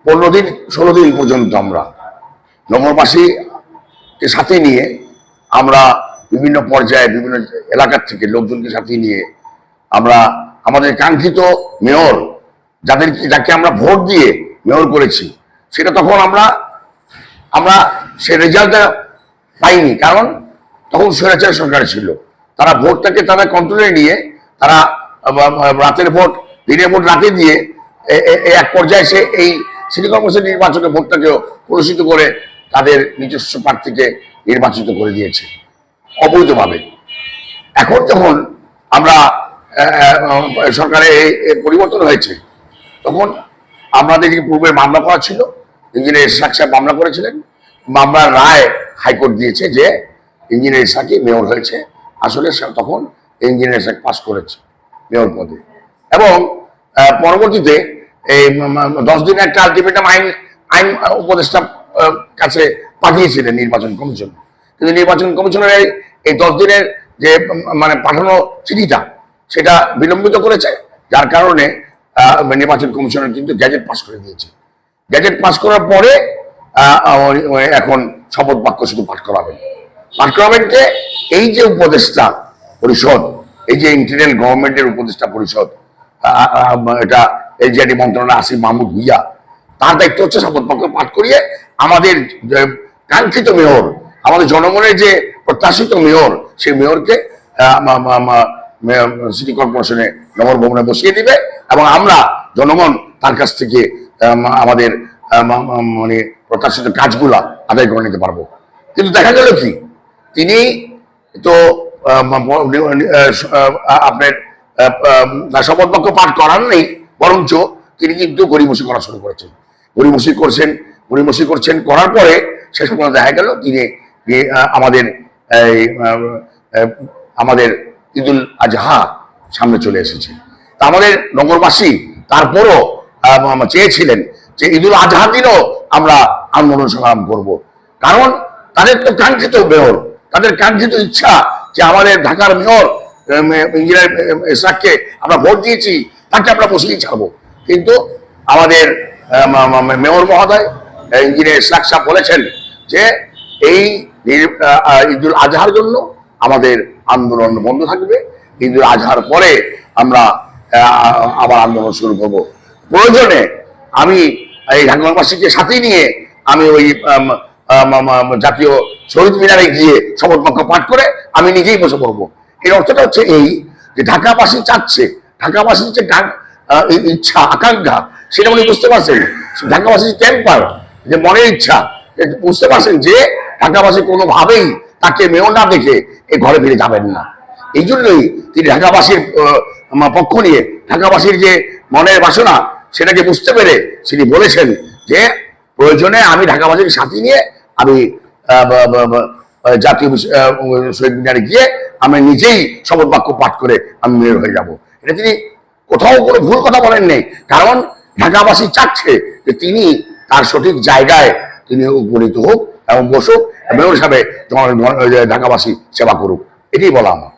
15 দিন 16 দিন পর্যন্ত আমরা নগরবাসীকে সাথে নিয়ে আমরা বিভিন্ন পর্যায়ে বিভিন্ন এলাকার থেকে লোকজনকে সাথে নিয়ে আমরা আমাদের কাঙ্ক্ষিত মেয়র যাকে আমরা ভোট দিয়ে মেয়র করেছি, সেটা তখন আমরা সে রেজাল্টটা পাইনি, কারণ তখন স্বৈরাচার সরকার ছিল। তারা ভোটটাকে তারা কন্ট্রোলে নিয়ে তারা রাতের ভোট দিনের ভোট রাতে দিয়ে এক পর্যায়ে সে এই সিটি কর্পোরেশন নির্বাচনের ভোটটাকেও কলুষিত করে তাদের নিজস্ব প্রার্থীকে নির্বাচিত করে দিয়েছে অবৈধভাবে। এখন যখন আমরা সরকারে পরিবর্তন হয়েছে, তখন আমাদের পূর্বে মামলা করা ছিল, ইঞ্জিনিয়ার ইসহাক সাহেব মামলা করেছিলেন। মামলার রায় হাইকোর্ট দিয়েছে যে ইঞ্জিনিয়ার ইসহাকই মেয়র হয়েছে। আসলে তখন ইঞ্জিনিয়ার ইসহাক পাস করেছে মেয়র পদে, এবং পরবর্তীতে এই 10 দিনের একটা আলটিমেটাম আইন উপদেষ্টা কাছে পাঠিয়েছিলেন নির্বাচন কমিশন, কিন্তু নির্বাচন কমিশনের এই 10 দিনের যে মানে পাঠানো চিঠিটা সেটা বিলম্বিত করেছে, যার কারণে নির্বাচন কমিশনের কিন্তু গ্যাজেট পাস করে দিয়েছে। গ্যাজেট পাস করার পরে এখন শপথ বাক্য শুধু পাঠ করাবেন কে? এই যে উপদেষ্টা পরিষদ, এই যে ইন্টারিয়াল গভর্নমেন্টের উপদেষ্টা পরিষদ, এটা এলজিআরডি মন্ত্রণালয় আসিফ মাহমুদ ভুইয়া, তার দায়িত্ব হচ্ছে শপথ বাক্য পাঠ করিয়ে আমাদের কাঙ্ক্ষিত মেয়র, আমাদের জনগণের যে প্রত্যাশিত মেয়র, সেই মেয়রকে সিটি কর্পোরেশনে নগর ভবনে বসিয়ে দিবে, এবং আমরা জনগণ তার কাছ থেকে আমাদের মানে প্রত্যাশিত কাজগুলা আদায় করে নিতে পারবো। কিন্তু দেখা গেল কি, তিনি তো আপনার শপথ বাক্য পাঠ করার নেই, বরঞ্চ তিনি কিন্তু গড়িমসি করা শুরু করেছেন। গড়িমসি করছেন করার পরে শেষ পর্যন্ত দেখা গেল তিনি আমাদের ঈদুল আজহা সামনে চলে এসেছে। তা আমাদের নগরবাসী তারপরও চেয়েছিলেন যে ঈদুল আজহার দিনও আমরা আন্দোলন সংগ্রাম করব, কারণ তাদের তো কাঙ্ক্ষিত মেয়র, তাদের কাঙ্ক্ষিত ইচ্ছা যে আমাদের ঢাকার মেয়র ইঞ্জিনিয়ার ইসহাককে আমরা ভোট দিয়েছি, তাকে আমরা বসিয়েই ছাড়বো। কিন্তু আমাদের মেয়র মহোদয় ইঞ্জিনিয়ার ইসহাক সাহেব বলেছেন যে এই ঈদুল আজহার জন্য আমাদের আন্দোলন বন্ধ থাকবে, ঈদুল আজহার পরে আমরা আবার আন্দোলন শুরু করব। প্রয়োজনে আমি এই ঢাকাবাসীকে সাথে নিয়ে আমি ওই জাতীয় শহীদ মিনারে গিয়ে শপথ বাক্য পাঠ করে আমি নিজেই বসে পড়বো। এর অর্থটা হচ্ছে এই যে ঢাকাবাসী চাচ্ছে, ঢাকাবাসীর যে ইচ্ছা আকাঙ্ক্ষা, সেটা উনি বুঝতে পারছেন। ঢাকাবাসীর টেম্পার, যে মনের ইচ্ছা, বুঝতে পারছেন যে ঢাকাবাসী কোনোভাবেই তাকে মেয়র না দেখে এই ঘরে ফিরে যাবেন না। এই জন্যই তিনি ঢাকাবাসীর পক্ষ নিয়ে ঢাকাবাসীর যে মনের বাসনা সেটাকে বুঝতে পেরে তিনি বলেছেন যে প্রয়োজনে আমি ঢাকাবাসীর সাথে নিয়ে আমি জাতীয় শহীদ মিনারে গিয়ে আমি নিজেই শপথ বাক্য পাঠ করে আমি মেয়র হয়ে যাব। এটা তিনি কোথাও কোনো ভুল কথা বলেন নেই, কারণ ঢাকাবাসী চাচ্ছে যে তিনি তার সঠিক জায়গায় তিনি উপনীত হোক এবং বসুক, মেয়র হিসাবে ঢাকাবাসী সেবা করুক, এটাই বলা আমার।